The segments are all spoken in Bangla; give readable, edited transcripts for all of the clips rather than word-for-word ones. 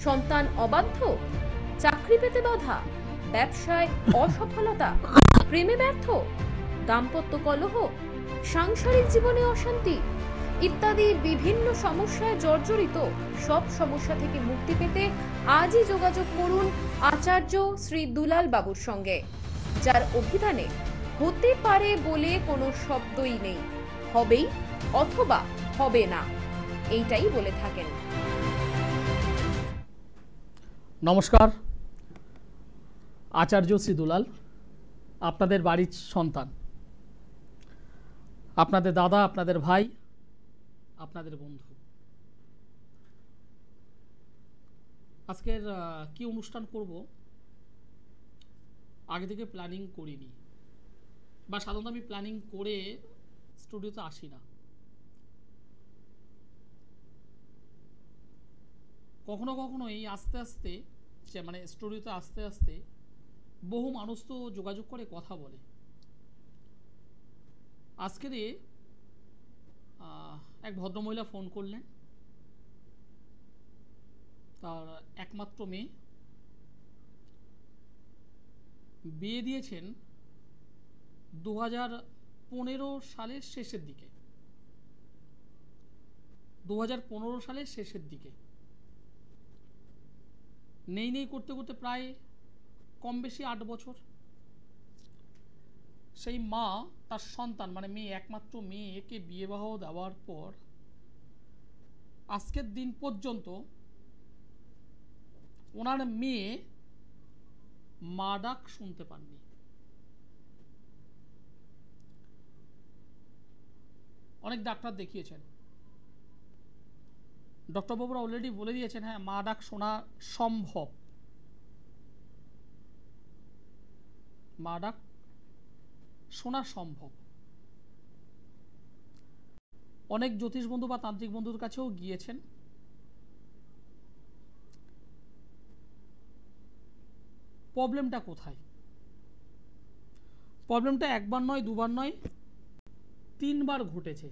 সন্তান অবাধ্য, চাকরি পেতে বাধা, ব্যবসায় অসফলতা, প্রেমে ব্যর্থ, দাম্পত্য কলহ, সাংসারিক জীবনে অশান্তি ইত্যাদি বিভিন্ন সমস্যায় জর্জরিত। সব সমস্যা থেকে মুক্তি পেতে আজই যোগাযোগ করুন আচার্য শ্রী দুলাল বাবুর সঙ্গে, যার অভিধানে হতে পারে বলে কোনো শব্দই নেই, হবেই অথবা হবে না এইটাই বলে থাকেন। নমস্কার, আচার্য শ্রী দুলাল, আপনাদের বাড়ির সন্তান, আপনাদের দাদা, আপনাদের ভাই, আপনাদের বন্ধু। আজকের কি অনুষ্ঠান করব আগে থেকে প্ল্যানিং করিনি, বা সাধারণত আমি প্ল্যানিং করে স্টুডিওতে আসি না। কখনো কখনো এই আস্তে আস্তে মানে স্টুডিওতে আস্তে আস্তে বহু মানুষ তো যোগাযোগ করে কথা বলে। আজকের এক ভদ্রমহিলা ফোন করলেন, তার একমাত্র মেয়ে, বিয়ে দিয়েছেন 2015 সালের শেষের দিকে। 2015 সালের শেষের দিকে নেই নেই করতে করতে প্রায় কম বেশি 8 বছর সেই মা তার সন্তান মানে মেয়ে, একমাত্র মেয়েকে বিবাহ দেওয়ার পর আজকের দিন পর্যন্ত ওনার মেয়ে মা ডাক শুনতে পাননি। অনেক ডাক্তার দেখিয়েছেন, ডক্টর বাবুরা অলরেডি বলে দিয়েছেন হ্যাঁ মা ডাক শোনা সম্ভব, মা ডাক শোনা সম্ভব। অনেক জ্যোতিষ বন্ধু বা তান্ত্রিক বন্ধুর কাছেও গিয়েছেন, প্রবলেমটা কোথায়? প্রবলেমটা একবার নয়, দুবার নয়, 3 বার ঘটেছে।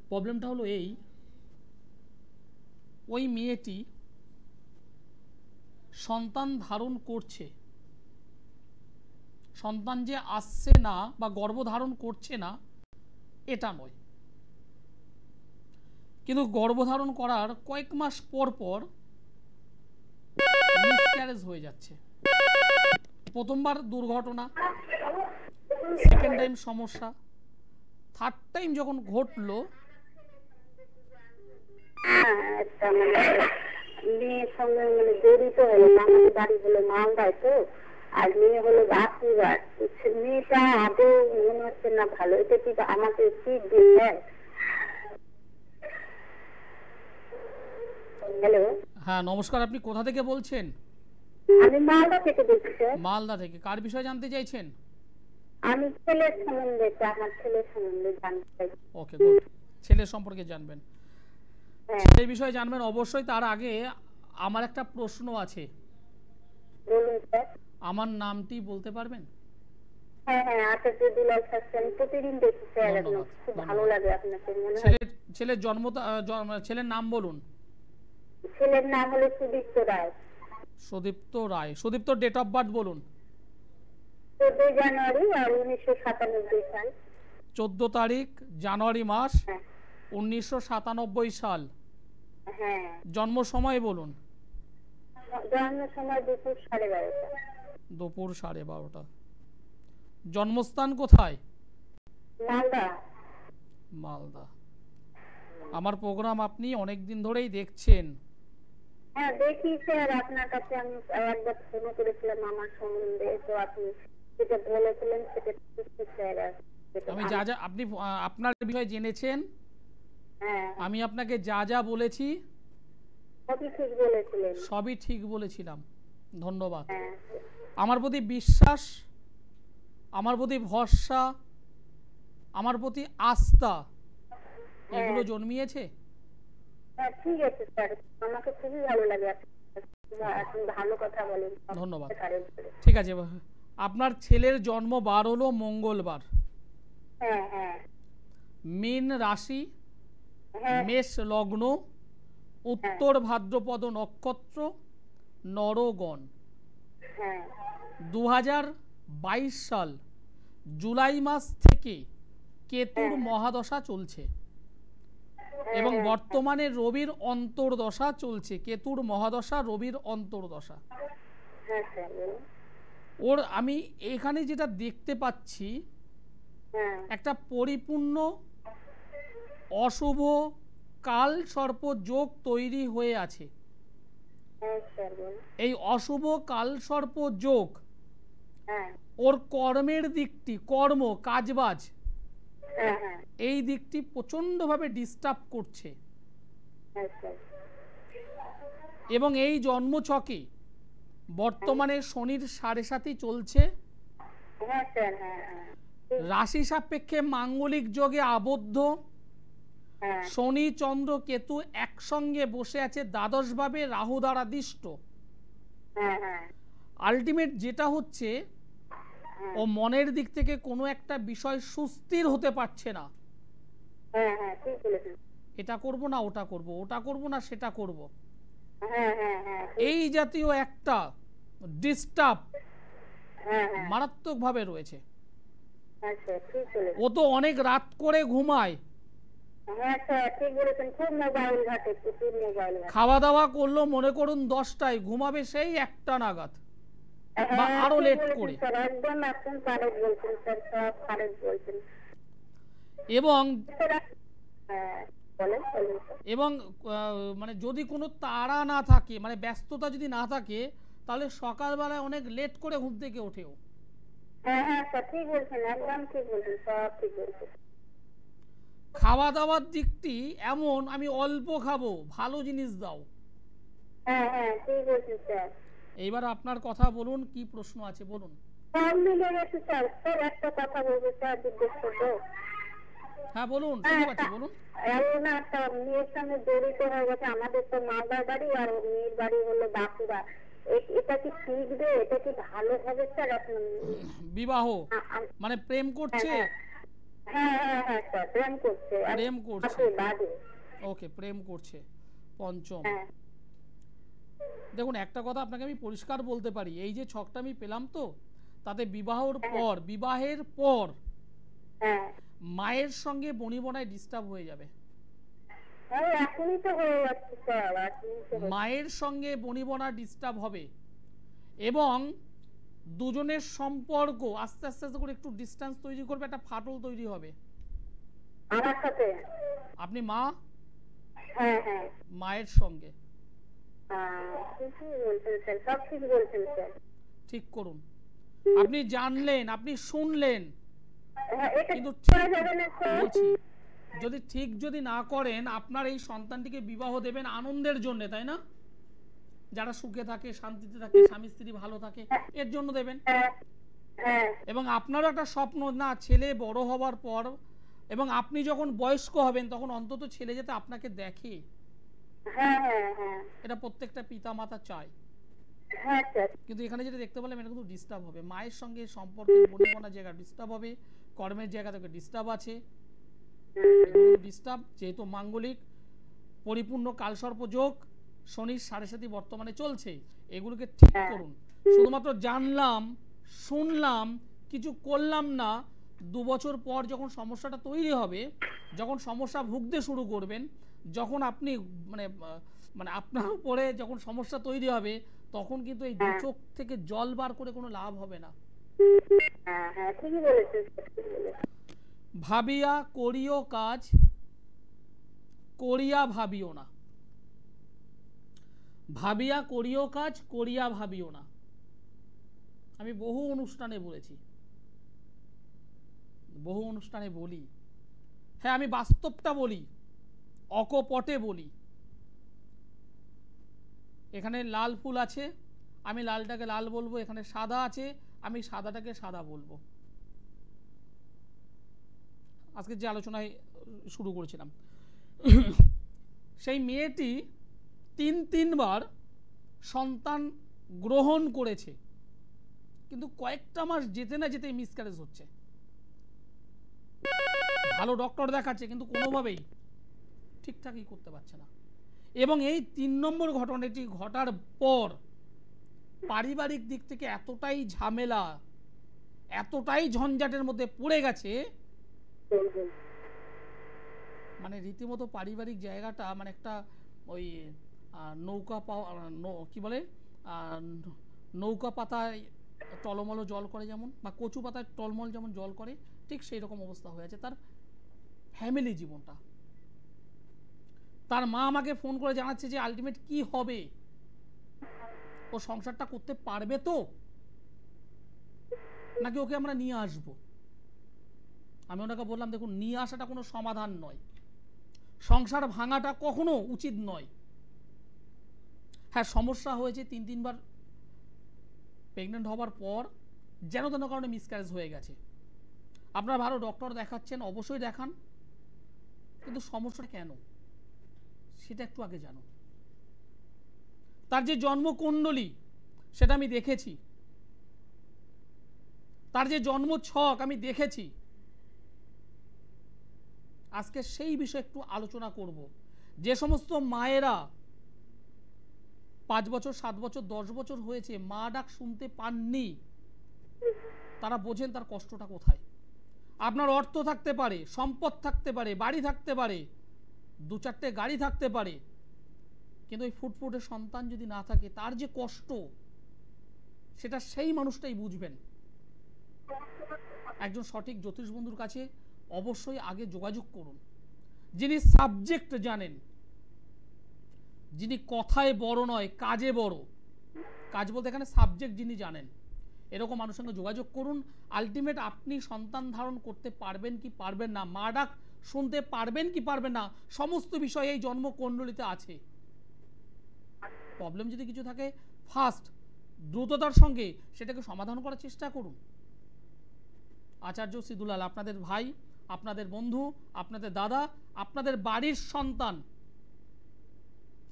প্রবলেমটা হলো এই, ওই মেয়েটি সন্তান ধারণ করছে, সন্তান যে আসছে না বা গর্ভধারণ করছে না এটা নয়, কিন্তু গর্ভধারণ করার কয়েক মাস পর পর মিসক্যারেজ হয়ে যাচ্ছে। প্রথমবার দুর্ঘটনা, সেকেন্ড টাইম সমস্যা, থার্ড টাইম যখন ঘটলো মেয়ের সঙ্গে মানে জড়িত হলো। আমাদের বাড়ি হলো মালদায়, তো আর মেয়ে হলো বাঁকুড়ার। মেয়েটা আদৌ মনে হচ্ছে না ভালো। এটা কি আমাকে ঠিক দিয়ে? হ্যালো, হ্যাঁ নমস্কার, আপনি কোথা থেকে বলছেন? আমি মালদা থেকে বলছি স্যার। মালদা থেকে। কার বিষয়ে জানতে চাইছেন? আমি ছেলের সম্বন্ধে, আমার ছেলের সম্বন্ধে জানতে চাই। ওকে গুড, ছেলের সম্পর্কে জানবেন, ছেলের বিষয়ে জানবেন অবশ্যই। তার আগে আমার একটা প্রশ্ন আছে। বলুন স্যার। আমার নামটি বলতে পারবেন? হ্যাঁ হ্যাঁ, আচার্য দুলাল স্যার, আমি প্রতিদিন দেখি স্যার, খুব ভালো লাগে আপনাকে। মনে হয় ছেলের ছেলের নাম বলুন। ছেলের নাম হলো Sudipta Roy. Sudipta Roy. সুদীপ্তর date of birth বলুন। 14 জানুয়ারি আর 1997 সাল। 14 তারিখ জানুয়ারি মাস 1997 সাল। হ্যাঁ। জন্ম সময় বলুন। জন্ম সময় দুপুর 12:30। দুপুর 12:30। জন্মস্থান কোথায়? মালদা। মালদা। আমার প্রোগ্রাম আপনি অনেক দিন ধরেই দেখছেন। হ্যাঁ দেখি স্যার, আপনার কাছে আমি একবার ফোন করেছিলাম আমার সম্বন্ধে, তো আপনি যেটা বলেছিলেন সেটা ঠিক স্যার। আমি যা যা আপনি আপনার বিষয়ে জেনেছেন, হ্যাঁ আমি আপনাকে যা যা বলেছি সবই ঠিক বলেছিলেন। সবই ঠিক বলেছিলাম। ধন্যবাদ। হ্যাঁ। আমার প্রতি বিশ্বাস, আমার প্রতি ভরসা, আমার প্রতি আস্থা এগুলো জন্মিয়েছে। হ্যাঁ ঠিক আছে স্যার, আমাকে খুবই ভালো লাগে, আপনি ভালো কথা বলেন। ধন্যবাদ। ঠিক আছে, আপনার ছেলের জন্ম বার হলো মঙ্গলবার। হ্যাঁ হ্যাঁ। মীন রাশি, হ্যাঁ মেষ লগ্ন, উত্তর ভাদ্রপদ নক্ষত্র, নরগণ। হ্যাঁ 2022 সাল জুলাই মাস থেকে কেতুর মহাদশা চলছে এবং বর্তমানে রবির অন্তর্দশা চলছে। কেতুর মহাদশা, রবির অন্তর্দশা। হ্যাঁ স্যার বলুন। ওর আমি এখানে যেটা দেখতে পাচ্ছি, হ্যাঁ একটা পরিপূর্ণ অশুভ কাল সর্প যোগ তৈরি হয়ে আছে। হ্যাঁ স্যার বলুন। এই অশুভ কাল সর্প যোগ হ্যাঁ ওর কর্মের দিকটি, কর্ম কাজবাজ, হ্যাঁ হ্যাঁ এই দিকটি প্রচণ্ডভাবে ডিস্টার্ব করছে। হ্যাঁ স্যার। এবং এই জন্মছকে বর্তমানে শনির 7.5 চলছে। হ্যাঁ স্যার। হ্যাঁ হ্যাঁ রাশি সাপেক্ষে মাঙ্গলিক যোগে আবদ্ধ। হ্যাঁ শনি চন্দ্র কেতু একসঙ্গে বসে আছে দ্বাদশ ভাবে, রাহু দ্বারা দিষ্ট। হ্যাঁ হ্যাঁ আলটিমেট যেটা হচ্ছে, ও মনের দিক থেকে কোনো একটা বিষয় সুস্থির হতে পারছে না। হ্যাঁ হ্যাঁ ঠিক বলেছেন। এটা করব না ওটা করব, ওটা করব না সেটা করব, হ্যাঁ হ্যাঁ হ্যাঁ এই জাতীয় একটা ডিস্টার্ব হ্যাঁ হ্যাঁ মারাত্মকভাবে রয়েছে। হ্যাঁ স্যার ঠিক বলেছেন। ও তো অনেক রাত করে ঘুমায়, হ্যাঁ স্যার ঠিক বলেছেন। খুব মোবাইল ঘাটে, প্রচুর মোবাইল ঘাটে। খাওয়া দাওয়া করলো মনে করুন 10টায়, ঘুমাবে সেই 1টা নাগাদ বা হ্যাঁ, আরো ঠিক লেট বলেছেন করে। স্যার, একদম একদম কারেক্ট বলছেন স্যার, সব কারেক্ট বলছেন। এবং হ্যাঁ বলেন বলেন স্যার। এবং মানে যদি কোনো তাড়া না থাকে, মানে ব্যস্ততা যদি না থাকে, তাহলে সকালবেলায় অনেক লেট করে ঘুম থেকে ওঠেও। হ্যাঁ হ্যাঁ স্যার ঠিক বলছেন, একদম ঠিক বলছেন, সব ঠিক বলছেন। খাওয়া দাওয়ার দিকটি এমন, আমি অল্প খাবো, ভালো জিনিস দাও। হ্যাঁ হ্যাঁ ঠিক বলছেন স্যার। এইবার আপনার কথা বলুন, কি প্রশ্ন আছে বলুন। সব মিলে গেছে স্যার। স্যার একটা কথা বলবো স্যার, জিজ্ঞেস করবো? হ্যাঁ বলুন, শুনতে পাচ্ছি, বলুন। এমন একটা মেয়ের সঙ্গে জড়িত হয়ে গেছে। আমাদের তো মালদার বাড়ি, আর মেয়ের বাড়ি হলো বাঁকুড়া। এটা কি শিখবে? এটা কি ভালো হবে স্যার? বিবাহ মানে প্রেম করছে? হ্যাঁ হ্যাঁ হ্যাঁ স্যার, প্রেম করছে। প্রেম করছে, বাদে। ওকে, প্রেম করছে। পঞ্চম। হ্যাঁ দেখুন, একটা কথা আপনাকে আমি পরিষ্কার বলতে পারি, এই যে ছকটা আমি পেলাম, তো তাতে বিবাহের পর হ্যাঁ মায়ের সঙ্গে বনিবনায় ডিস্টার্ব হয়ে যাবে। হ্যাঁ এখনই তো হয়ে যাচ্ছে স্যার, এখনই তো হচ্ছে। মায়ের সঙ্গে বনিবনা ডিস্টার্ব হবে এবং দুজনের সম্পর্ক আস্তে আস্তে আস্তে করে একটু ডিস্টেন্স তৈরি করবে, একটা ফাটল তৈরি হবে। আমার সাথে? আপনি মা, হ্যাঁ হ্যাঁ মায়ের সঙ্গে ঠিকই বলছেন স্যার, সব ঠিক বলছেন স্যার। ঠিক করুন। আপনি জানলেন, আপনি শুনলেন, হ্যাঁ, এটা কিন্তু করা যাবে না স্যার? বলছি, যদি না করেন, আপনার এই সন্তানটিকে বিবাহ দেবেন আনন্দের জন্য, তাই না? যারা সুখে থাকে, শান্তিতে থাকে, স্বামী স্ত্রী ভালো থাকে, এর জন্য দেবেন। হ্যাঁ হ্যাঁ এবং আপনারও একটা স্বপ্ন, না ছেলে বড় হওয়ার পর এবং আপনি যখন বয়স্ক হবেন, তখন অন্তত ছেলে যাতে আপনাকে দেখে, হ্যাঁ হ্যাঁ হ্যাঁ এটা প্রত্যেকটা পিতা মাতা চায়। হ্যাঁ স্যার। কিন্তু এখানে যেটা দেখতে পেলাম, এটা কিন্তু ডিস্টার্ব হবে। মায়ের সঙ্গে সম্পর্কের বনিবনা জায়গা ডিস্টার্ব হবে, কর্মের জায়গা থেকে ডিস্টার্ব আছে, ডিস্টার্ব। যেহেতু মাঙ্গলিক পরিপূর্ণ কালসর্প যোগ, শনির 7.5 বর্তমানে চলছে, এগুলোকে ঠিক করুন। শুধুমাত্র জানলাম, শুনলাম, কিছু করলাম না, 2 বছর পর যখন সমস্যাটা তৈরি হবে, যখন সমস্যা ভুগতে শুরু করবেন, যখন আপনি মানে আপনার উপরে যখন সমস্যা তৈরি হবে, তখন কিন্তু এই দু চোখ থেকে জল বার করে কোনো লাভ হবে না। হ্যাঁ হ্যাঁ ঠিকই বলেছেন স্যার, ঠিকই বলেছেন। ভাবিয়া করিও কাজ, করিয়া ভাবিও না। ভাবিয়া করিও কাজ, করিয়া ভাবিও না। আমি বহু অনুষ্ঠানে বলেছি, বহু অনুষ্ঠানে বলি, হ্যাঁ আমি বাস্তবটা বলি, অকপটে বলি। এখানে লাল ফুল আছে, আমি লালটাকে লাল বলবো। এখানে সাদা আছে, আমি সাদাটাকে সাদা বলবো। আজকে যে আলোচনায় শুরু করেছিলাম, সেই মেয়েটি 3বার সন্তান গ্রহণ করেছে, কিন্তু কয়েকটা মাস যেতে না যেতে মিসক্যারেজ হচ্ছে। ভালো ডক্টর দেখাচ্ছে, কিন্তু কোনোভাবেই ঠিকঠাকই করতে পারছে না। এবং এই 3 নম্বর ঘটনাটি ঘটার পর পারিবারিক দিক থেকে এতটাই ঝামেলা, এতটাই ঝঞ্ঝাটের মধ্যে পড়ে গেছে, মানে রীতিমতো পারিবারিক জায়গাটা মানে একটা ওই নৌকা কি বলে নৌকা পাতায় টলমল জল করে যেমন, বা কচু পাতায় টলমল যেমন জল করে, ঠিক সেই রকম অবস্থা হয়ে আছে তার ফ্যামিলি জীবনটা। তার মা আমাকে ফোন করে জানাচ্ছে যে আলটিমেট কি হবে, ও সংসারটা করতে পারবে তো, নাকি ওকে আমরা নিয়ে আসবো। আমি ওনাকে বললাম দেখুন, নিয়ে আসাটা কোনো সমাধান নয়, সংসার ভাঙাটা কখনো উচিত নয়। হ্যাঁ, সমস্যা হয়েছে 3-3 বার প্রেগনেন্ট হওয়ার পর যেন তেন কারণে মিসক্যারেজ হয়ে গেছে। আপনারা ভালো ডক্টর দেখাচ্ছেন, অবশ্যই দেখান, কিন্তু সমস্যাটা কেন সেটা একটু আগে জানো। তার যে জন্মকুণ্ডলী সেটা আমি দেখেছি, তার যে জন্ম ছক আমি দেখেছি। আজকে সেই বিষয়ে একটু আলোচনা করব। যে সমস্ত মায়েরা 5 বছর 7 বছর 10 বছর হয়েছে মা ডাক শুনতে পাননি, তারা বোঝেন তার কষ্টটা কোথায়। আপনার অর্থ থাকতে পারে, সম্পদ থাকতে পারে, বাড়ি থাকতে পারে, 2-4টে গাড়ি থাকতে পারে, কিন্তু ওই ফুটফুটে সন্তান যদি না থাকে, তার যে কষ্ট সেটা সেই মানুষটাই বুঝবেন। একজন সঠিক জ্যোতিষ বন্ধুর কাছে অবশ্যই আগে যোগাযোগ করুন, যিনি সাবজেক্ট জানেন, যিনি কথায় বড় নয় কাজে বড়, কাজ বলতে এখানে সাবজেক্ট যিনি জানেন, এরকম মানুষের সঙ্গে যোগাযোগ করুন। আলটিমেট আপনি সন্তান ধারণ করতে পারবেন কি পারবেন না, মা ডাক শুনতে পারবেন কি পারবেন না, সমস্ত বিষয় এই জন্মকুণ্ডলিতে আছে। প্রবলেম যদি কিছু থাকে ফার্স্ট দ্রুততার সঙ্গে সেটাকে সমাধান করার চেষ্টা করুন। আচার্য সিদুলাল আপনাদের ভাই, আপনাদের বন্ধু, আপনাদের দাদা, আপনাদের বাড়ির সন্তান।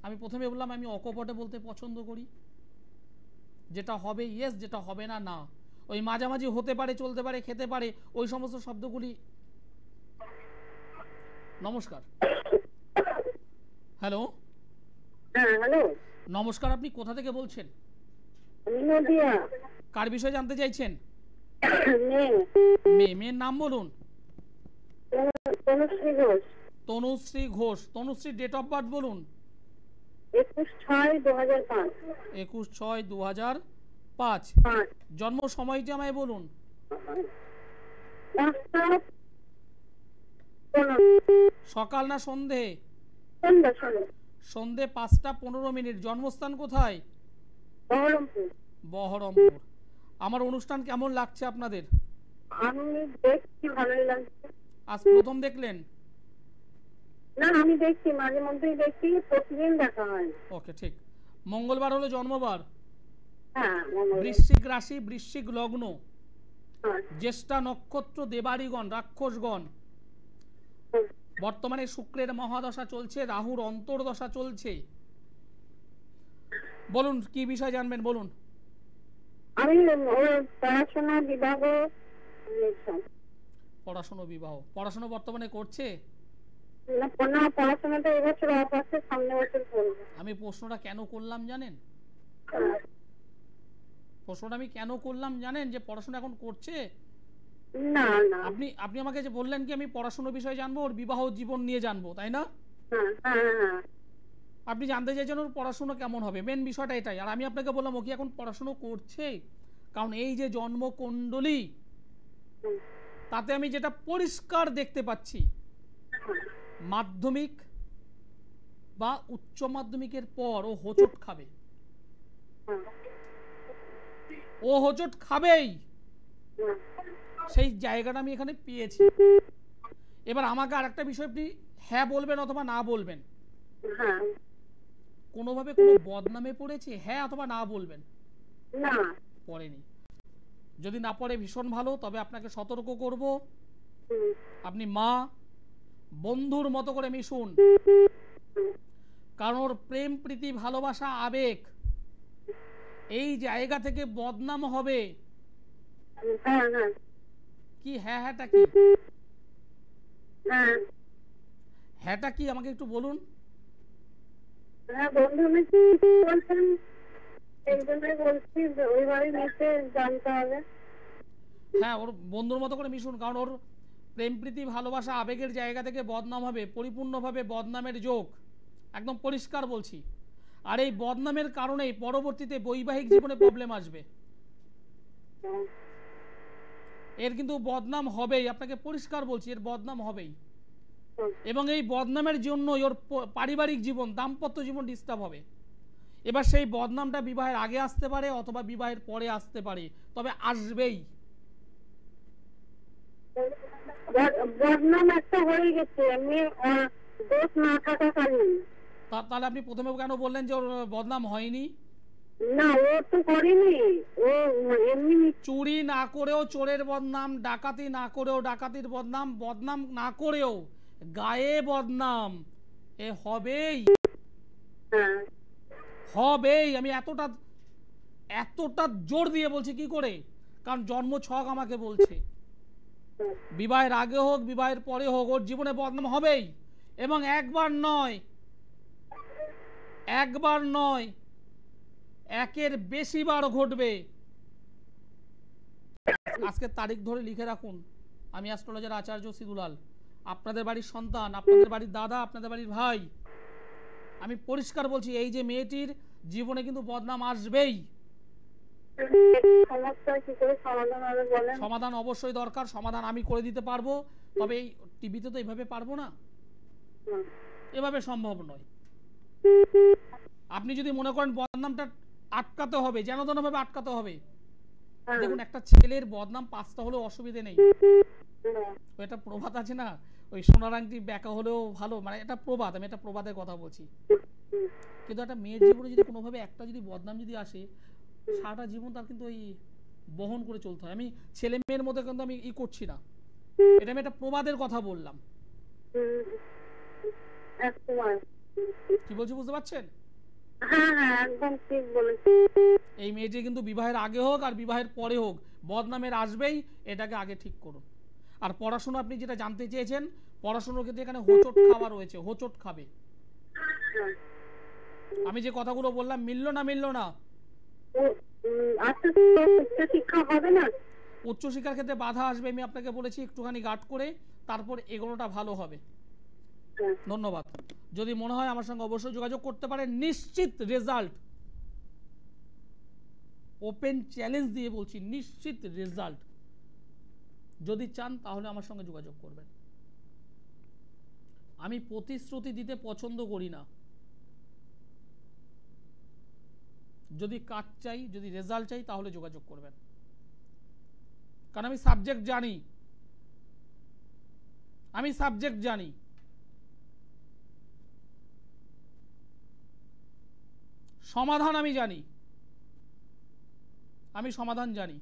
আমি প্রথমে বললাম আমি অকপটে বলতে পছন্দ করি, যেটা হবে ইয়েস, যেটা হবে না না। ওই মাঝামাঝি হতে পারে, চলতে পারে, খেতে পারে, ওই সমস্ত শব্দগুলি। নমস্কার। হ্যালো। হ্যালো, নমস্কার, আপনি কোথা থেকে বলছেন? নদিয়া। কার বিষয়ে জানতে চাইছেন? মেয়ের নাম বলুন। তনুশ্রী ঘোষ। তনুশ্রী ঘোষ। তনুশ্রীর ডেট অফ বার্থ বলুন। 21/6/2005। 21/6/2005। জন্ম সময়টি আমায় বলুন। সকাল না সন্ধে? সন্ধে 5টা 15 মিনিট। জন্মস্থান কোথায়? বহরমপুর। বহরমপুর। আমার অনুষ্ঠান কেমন লাগছে আপনাদের? আমি দেখছি, ভালোই লাগছে। আজ প্রথম দেখলেন? না, আমি দেখছি, মাঝে মধ্যেই দেখছি, প্রতিদিন দেখা হয়। ওকে, ঠিক। মঙ্গলবার হলো জন্মবার। হ্যাঁ, বৃশ্চিক রাশি, বৃশ্চিক লগ্ন, জ্যেষ্ঠা নক্ষত্র, দেবাড়িগণ, রাক্ষসগণ। বর্তমানে শুক্রের মহাদশা চলছে, রাহুর অন্তর্দশা চলছে। বলুন কি বিষয় জানবেন, বলুন। আমি পড়াশোনা, বিবাহ। পড়াশোনা, বিবাহ। পড়াশোনা বর্তমানে করছে? না, পড়াশোনাটা এবছর অফ আছে, সামনের বছর করব। আমি প্রশ্নটা কেন করলাম জানেন? প্রশ্নটা আমি কেন করলাম জানেন? যে পড়াশোনা এখন করছে না না, আপনি আমাকে যে বললেন কি আমি পড়াশোনার বিষয়ে জানবো, ওর বিবাহ জীবন নিয়ে জানবো, তাই না? আপনি জানতে চাইছেন ওর পড়াশোনা কেমন হবে, মেন বিষয়টা এটাই। আর আমি আপনাকে বললাম ও কি এখন পড়াশোনা করছে, কারণ এই যে জন্মকুণ্ডলী, তাতে আমি যেটা পরিষ্কার দেখতে পাচ্ছি, মাধ্যমিক বা উচ্চ মাধ্যমিকের পর ও হোঁচট খাবে। ও হোঁচট খাবেই, সেই জায়গাটা আমি এখানে পেয়েছি। এবার আমাকে আরেকটা বিষয় আপনি হ্যাঁ বলবেন অথবা না বলবেন। কোনোভাবে কোনো বদনামে পড়েছে, হ্যাঁ অথবা না বলবেন। না, পড়েনি। যদি না পড়ে ভীষণ ভালো, তবে আপনাকে সতর্ক করব, আপনি মা বন্ধুর মতো করে মিশুন, কারণ ওর প্রেম প্রীতি ভালোবাসা আবেগ এই জায়গা থেকে বদনাম হবে। কি হ্যাঁ হ্যাঁটা কি? হ্যাঁটা কি আমাকে একটু বলুন। হ্যাঁ বন্ধু মিশে বলছেন, এই জন্যই বলছি যে ওইভাবে মিশে জানতে হবে। হ্যাঁ, ওর বন্ধুর মতো করে মিশুন, কারণ ওর প্রেম প্রীতি ভালোবাসা আবেগের জায়গা থেকে বদনাম হবে, পরিপূর্ণভাবে বদনামের যোগ, একদম পরিষ্কার বলছি। আর এই বদনামের কারণেই পরবর্তীতে বৈবাহিক জীবনে প্রবলেম আসবে। এর কিন্তু বদনাম হবেই, আপনাকে পরিষ্কার বলছি, এর বদনাম হবেই। এবং এই বদনামের জন্য ওর পারিবারিক জীবন, দাম্পত্য জীবন ডিস্টার্ব হবে। এবার সেই বদনামটা বিবাহের আগে আসতে পারে অথবা বিবাহের পরে আসতে পারে, তবে আসবেই। বদনাম একটা হয়ে গেছে, এমনি দোষ না থাকাকালীন। তাহলে আপনি প্রথমে কেন বললেন যে ওর বদনাম হয়নি? না, ও তো করেনি, ও এমনি চুরি না করেও চোরের বদনাম, ডাকাতি না করেও ডাকাতির বদনাম, বদনাম না করেও গায়ে বদনাম, এ হবেই। হ্যাঁ হবেই, আমি এতটা এতটা জোর দিয়ে বলছি। কি করে? কারণ জন্ম ছক আমাকে বলছে, বিবাহের আগে হোক বিবাহের পরে হোক ওর জীবনে বদনাম হবেই। এবং একবার নয়, একবার নয়, একের বেশি বার ঘটবে। আজকের তারিখ ধরে লিখে রাখুন। আমি অ্যাস্ট্রোলজার আচার্য সিদুলাল, আপনাদের বাড়ির সন্তান, আপনাদের বাড়ির দাদা, আপনাদের বাড়ির ভাই। আমি পরিষ্কার বলছি, এই যে মেয়েটির জীবনে কিন্তু বদনাম আসবেই। সমাধান অবশ্যই দরকার, সমাধান আমি করে দিতে পারবো, তবে এই টিভিতে তো এইভাবে পারবো না, এভাবে সম্ভব নয়। আপনি যদি মনে করেন বদনামটা আটকাতে হবে, যেন তেন ভাবে আটকাতে হবে, দেখুন একটা ছেলের বদনাম 5টা হলেও অসুবিধে নেই। এটা প্রবাদ আছে না, ওই সোনার আংটি ব্যাকা হলেও ভালো, মানে এটা প্রবাদ, আমি এটা প্রবাদের কথা বলছি। কিন্তু একটা মেয়ের জীবনে যদি কোনোভাবে একটা যদি বদনাম যদি আসে, সারাটা জীবন তার কিন্তু ওই বহন করে চলতে হয়। আমি ছেলে মেয়ের মধ্যে কিন্তু আমি করছি না, এটা আমি একটা প্রবাদের কথা বললাম। কি বলছি বুঝতে পারছেন? এই মেয়েটি কিন্তু বিবাহের আগে হোক আর বিবাহের পরে হোক বদনামের আসবেই, এটাকে আগে ঠিক করুন। আর পড়াশোনা, আপনি যেটা জানতে চেয়েছেন, পড়াশোনার ক্ষেত্রে এখানে হোঁচট খাওয়া রয়েছে, হোঁচট খাবে। আমি যে কথাগুলো বললাম মিললো না? মিললো না? উচ্চশিক্ষার ক্ষেত্রে বাধা আসবে, আমি আপনাকে বলেছি একটুখানি গার্ড করে তারপর এগোনোটা ভালো হবে। ধন্যবাদ। যদি মনে হয় আমার সঙ্গে অবশ্যই যোগাযোগ করতে পারেন, নিশ্চিত রেজাল্ট, ওপেন চ্যালেঞ্জ দিয়ে বলছি, নিশ্চিত রেজাল্ট। যদি চান তাহলে আমার সঙ্গে যোগাযোগ করবেন। আমি প্রতিশ্রুতি দিতে পছন্দ করি না। যদি কাজ চাই, যদি রেজাল্ট চাই, তাহলে যোগাযোগ করবেন। কারণ আমি সাবজেক্ট জানি, আমি সাবজেক্ট জানি। সমাধান আমি জানি, আমি সমাধান জানি।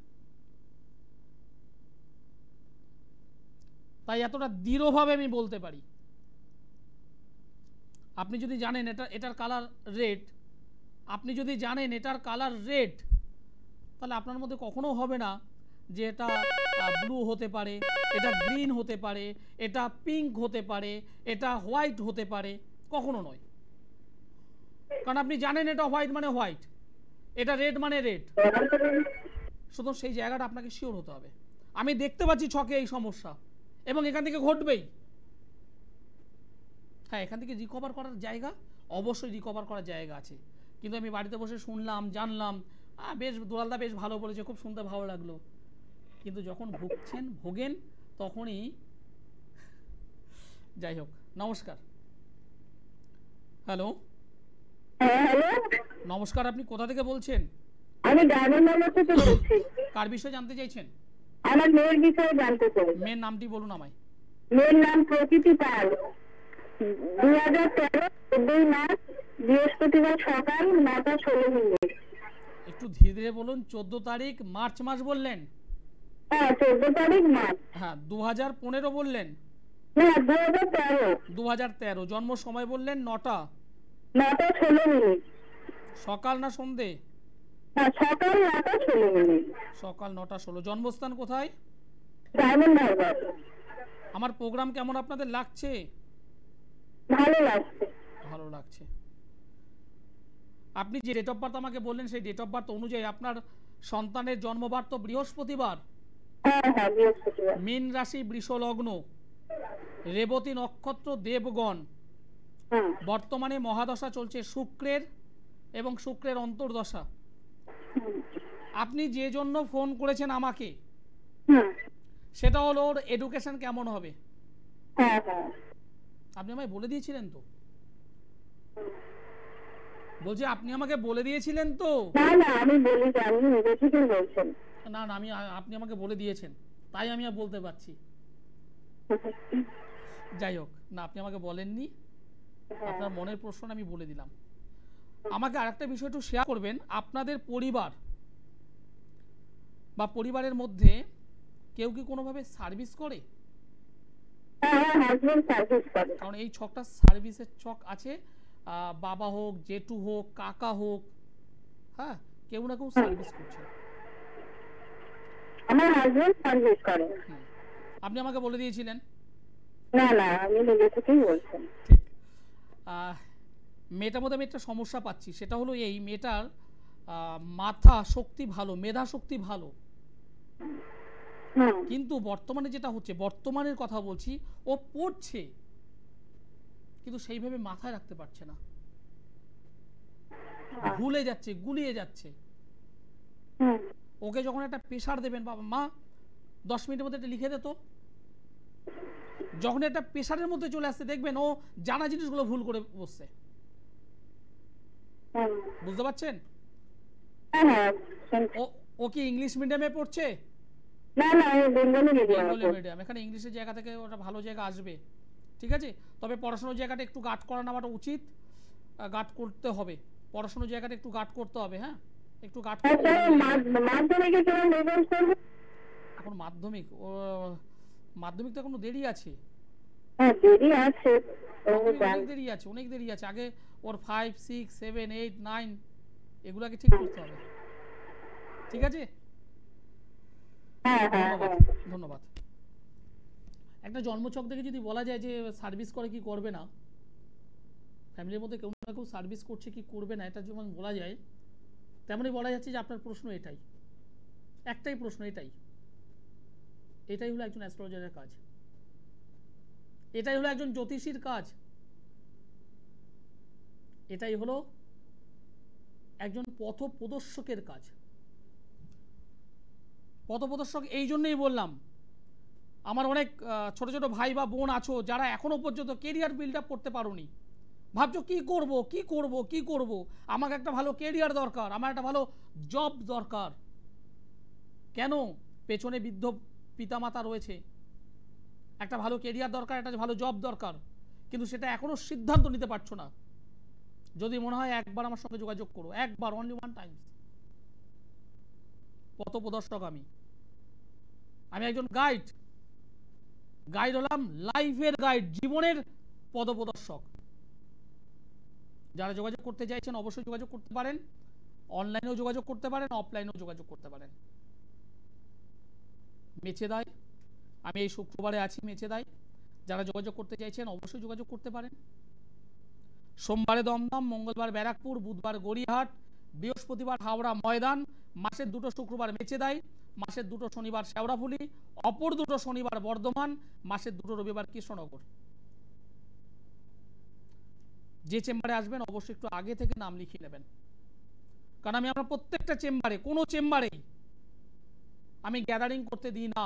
তাই এতটা দৃঢ়ভাবে আমি বলতে পারি। আপনি যদি জানেন এটার কালার রেড, আপনি যদি জানেন এটার কালার রেড, তাহলে আপনার মধ্যে কখনো হবে না যে এটা ব্লু হতে পারে, এটা গ্রিন হতে পারে, এটা পিঙ্ক হতে পারে, এটা হোয়াইট হতে পারে, কখনো নয়। কারণ আপনি জানেন এটা হোয়াইট মানে হোয়াইট, এটা রেড মানে রেড। শুধু সেই জায়গাটা আপনাকে শিওর হতে হবে। আমি দেখতে পাচ্ছি ছকে এই সমস্যা, এবং এখান থেকে ঘটবেই। হ্যাঁ, এখান থেকে রিকভার করার জায়গা, অবশ্যই রিকভার করার জায়গা আছে। কিন্তু আমি বাড়িতে বসে শুনলাম, জানলাম, বেশ দুলালদা বেশ ভালো বলেছে, খুব শুনতে ভালো লাগলো, কিন্তু যখন ভোগেন তখনই। যাই হোক, নমস্কার। হ্যালো, নমস্কার, আপনি কোথা থেকে বলছেন? আমি ডায়মন্ড থেকে বলছি। কার বিষয়ে জানতে চাইছেন? আমার মেয়ের বিষয়ে জানতে চাই। মেয়ের নামটি বলুন আমায়। মেয়ের নাম প্রকৃতি পাল। 2013 14 মার্চ বৃহস্পতিবার সকাল 9টা 16 মিনিট। একটু ধীরে ধীরে বলুন। 14 তারিখ মার্চ মাস বললেন? হ্যাঁ, 14 তারিখ মার্চ। হ্যাঁ, 2015 বললেন? না, 2013। 2013। জন্ম সময় বললেন 9টা 16 মিনিট। সকাল না সন্ধে? না, সকাল 9টা 16 মিনিট। সকাল 9টা 16। জন্মস্থান কোথায়? ডায়মন্ড হারবার। আমার প্রোগ্রাম কেমন আপনাদের লাগছে? ভালো লাগছে। ভালো লাগছে। আপনি যে ডেট অফ বার্থ আমাকে বললেন সেই ডেট অফ বার্থ অনুযায়ী আপনার সন্তানের জন্মবার তো বৃহস্পতিবার, হ্যাঁ হ্যাঁ বৃহস্পতিবার। মীন রাশি, বৃষ লগ্ন, রেবতী নক্ষত্র, দেবগণ। হুম বর্তমানে মহাদশা চলছে শুক্রের এবং শুক্রের অন্তর্দশা। হুম আপনি যে জন্য ফোন করেছেন আমাকে হুম সেটা হলো ওর এডুকেশন কেমন হবে। হ্যাঁ হ্যাঁ। আপনি আমায় বলে দিয়েছিলেন তো, বলছি আপনি আমাকে বলে দিয়েছিলেন তো। না না আমি বলি যে আপনি নিজে থেকেই বলছেন। না না আপনি আমাকে বলে দিয়েছেন তাই আমি আর বলতে পারছি। যাই হোক, না আপনি আমাকে বলেননি, আপনার মনের প্রশ্ন আমি বলে দিলাম। আমাকে আরেকটা বিষয় একটু শেয়ার করবেন, আপনাদের পরিবার বা পরিবারের মধ্যে কেউ কি কোনোভাবে সার্ভিস করে? আমার হাজবেন্ড সার্ভিস করে। কারণ এই ছকটা সার্ভিসের ছক আছে, বাবা হোক, জেঠু হোক, কাকা হোক, হ্যাঁ কেউ না কেউ সার্ভিস করছে। আমার হাজবেন্ড সার্ভিস করে। আপনি আমাকে বলে দিয়েছিলেন। না না আমি নিজে থেকেই বলছেন। ঠিক। মেয়েটার মধ্যে আমি একটা সমস্যা পাচ্ছি, সেটা হলো এই মেয়েটার মাথা শক্তি ভালো, মেধা শক্তি ভালো, কিন্তু বর্তমানে যেটা হচ্ছে, বর্তমানের কথা বলছি, ও পড়ছে কিন্তু সেইভাবে মাথায় রাখতে পারছে না, ভুলে যাচ্ছে, গুলিয়ে যাচ্ছে। ওকে যখন একটা প্রেশার দেবেন, বাবা মা 10 মিনিটের মধ্যে এটা লিখে দে তো, যখন একটা প্রেশারের মধ্যে চলে আসছে দেখবেন ও জানা জিনিসগুলো ভুল করে বসছে। বুঝতে পারছেন? ও কি ইংলিশ মিডিয়ামে পড়ছে? না না বেঙ্গলি মিডিয়াম। এখানে ইংলিশের জায়গা থেকে ওটা ভালো জায়গা আসবে, ঠিক আছে? তবে পড়াশোনার জায়গাটা একটু গার্ড করা নেওয়াটা উচিত, গার্ড করতে হবে, পড়াশোনার জায়গাটা একটু গার্ড করতে হবে। হ্যাঁ একটু গার্ড করতে হবে। এখন মাধ্যমিক, ও মাধ্যমিক তো এখনো দেরি আছে। হ্যাঁ দেরি আছে, অনেক দেরি আছে। আগে ওর 5, 6, 7, 8, 9 এগুলাকে ঠিক করতে হবে, ঠিক আছে? ধন্যবাদ। একটা জন্মছক থেকে যদি বলা যায় যে সার্ভিস করে কি করবে না, ফ্যামিলির মধ্যে কেউ না কেউ সার্ভিস করছে কি করবে না, এটা যেমন বলা যায় তেমনই বলা যাচ্ছে যে আপনার প্রশ্ন এটাই, একটাই প্রশ্ন, এটাই হলো একজন অ্যাস্ট্রোলজারের কাজ, এটাই হলো একজন জ্যোতিষীর কাজ, এটাই হলো একজন পথপ্রদর্শকের কাজ। পথপ্রদর্শক এই জন্যই বললাম, আমার অনেক ছোট ছোট ভাই বা বোন আছো যারা এখনো পর্যন্ত কেরিয়ার বিল্ড আপ করতে পারোনি, ভাবছো কি করব কি করব কি করব, আমাকে একটা ভালো কেরিয়ার দরকার, আমার একটা ভালো জব দরকার। কেন? পেছনে বৃদ্ধ পিতামাতা রয়েছে, একটা ভালো কেরিয়ার দরকার, একটা ভালো জব দরকার, কিন্তু সেটা এখনো সিদ্ধান্ত নিতে পারছো না। যদি মনে হয় একবার আমার সঙ্গে যোগাযোগ করো, একবার, অনলি ওয়ান টাইম। পথপ্রদর্শক আমি একজন গাইড হলাম, লাইফের গাইড, জীবনের পথপ্রদর্শক। যারা যোগাযোগ করতে চাইছেন অবশ্যই যোগাযোগ করতে পারেন, অনলাইনেও যোগাযোগ করতে পারেন, অফলাইনেও যোগাযোগ করতে পারেন। মেছেদায় আমি এই শুক্রবারে আছি, মেছেদায় যারা যোগাযোগ করতে চাইছেন অবশ্যই যোগাযোগ করতে পারেন। সোমবারে দমদম, মঙ্গলবার ব্যারাকপুর, বুধবার গড়িয়াহাট, বৃহস্পতিবার হাওড়া ময়দান, মাসের 2টো শুক্রবার মেছেদাই, মাসের 2টো শনিবার শেওড়াফুলি, অপর 2টো শনিবার বর্ধমান, মাসের 2টো রবিবার কৃষ্ণনগর। যে চেম্বারে আসবেন অবশ্যই একটু আগে থেকে নাম লিখিয়ে নেবেন, কারণ আমি আমার প্রত্যেকটা চেম্বারে, কোনো চেম্বারেই আমি গ্যাদারিং করতে দিই না,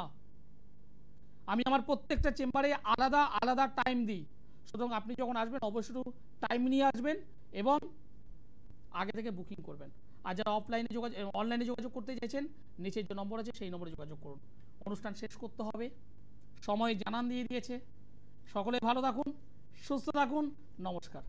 আমি আমার প্রত্যেকটা চেম্বারে আলাদা আলাদা টাইম দিই। সুতরাং আপনি যখন আসবেন অবশ্যই টাইম নিয়ে আসবেন এবং আগে থেকে বুকিং করবেন। আর যারা অনলাইনে যোগাযোগ করতে চাইছেন, নিচে যে নম্বর আছে সেই নম্বরে যোগাযোগ করুন। অনুষ্ঠান শেষ করতে হবে, সময় জানান দিয়ে দিয়েছে। সকলে ভালো থাকুন, সুস্থ থাকুন, নমস্কার।